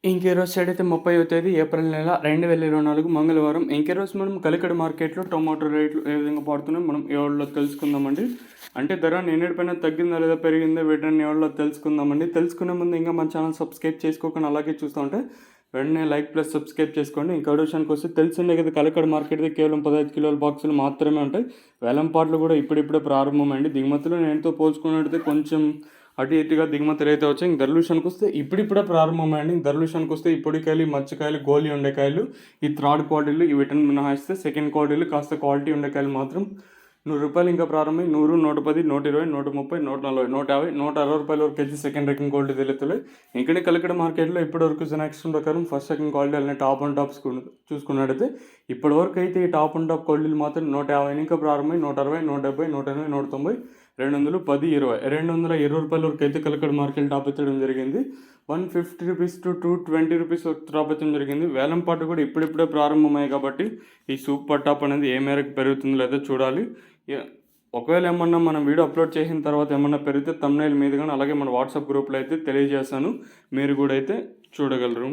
ఇంకే రోజు సైడ్ అయితే 30వ తేదీ ఏప్రిల్ నెల 2024 మంగళవారం. ఇంకే రోజు మనం కలికడ మార్కెట్లో టొమాటో రేట్లు ఏ విధంగా పడుతున్నాయో మనం ఎవరిలో తెలుసుకుందామండి. అంటే ధర నిన్నటిపైన తగ్గిందా లేదా పెరిగిందా వీటిని ఎవరిలో తెలుసుకుందామండి. తెలుసుకునే ముందు ఇంకా మన ఛానల్ సబ్స్క్రైబ్ చేసుకోకుండా అలాగే చూస్తూ ఉంటే వెంటనే లైక్ ప్లస్ సబ్స్క్రైబ్ చేసుకోండి. ఇంకా విషయానికి వస్తే తెలిసిందే కదా, కలికడ మార్కెట్ది కేవలం 15 కిలోల బాక్సులు మాత్రమే ఉంటాయి. వేలంపాట్లు కూడా ఇప్పుడిప్పుడే ప్రారంభమైంది. దిగుమతులు నేనుతో పోల్చుకున్నట్టయితే కొంచెం అటు ఇటుగా దిగుమతులు అయితే వచ్చాయి. ఇంక ధరల విషయానికి వస్తే ఇప్పుడిప్పుడే ప్రారంభమైంది. ధరల విషయానికి వస్తే ఇప్పటికాయలు, మచ్చకాయలు, గోలి ఉండేకాయలు, ఈ థర్డ్ క్వాలిటీలు వీటిని మినహాయిస్తే సెకండ్ క్వాలిటీలు కాస్త క్వాలిటీ ఉండేకాయలు మాత్రం ₹100 ఇంకా ప్రారంభమై 100, 110, 120, 130, 140, 150, 160 రూపాయల వరకు అయితే సెకండ్ రకం క్వాలిటీ తెలుస్తున్నాయి. ఇక్కడే కలికడ మార్కెట్లో ఇప్పటివరకు జనాక్షన్ ప్రకారం ఫస్ట్ సెకండ్ క్వాలిటీ అలానే టాప్ అండ్ టాప్స్ చూసుకున్నట్టయితే ఇప్పటివరకు అయితే ఈ టాప్ అండ్ టాప్ క్వాలిటీలు మాత్రం 150 ఇంకా ప్రారంభమై 160, 170, 180, 190, 200, 10, 20, ₹220 వరకు అయితే కలికడ మార్కెట్ టాప్ ఎత్తడం జరిగింది. ₹150 to ₹220 వరకు టాప్ ఎత్తడం జరిగింది. వేలం పాటు కూడా ఇప్పుడిప్పుడే ప్రారంభమయ్యాయి కాబట్టి ఈ సూపర్ టాప్ అనేది ఏ మేరకు పెరుగుతుందో లేదో చూడాలి. ఒకవేళ ఏమన్నా మనం వీడియో అప్లోడ్ చేసిన తర్వాత ఏమన్నా పెరిగితే థంబ్నెయిల్ మీద కానీ అలాగే మన వాట్సాప్ గ్రూప్లో అయితే తెలియజేస్తాను, మీరు కూడా అయితే చూడగలరు.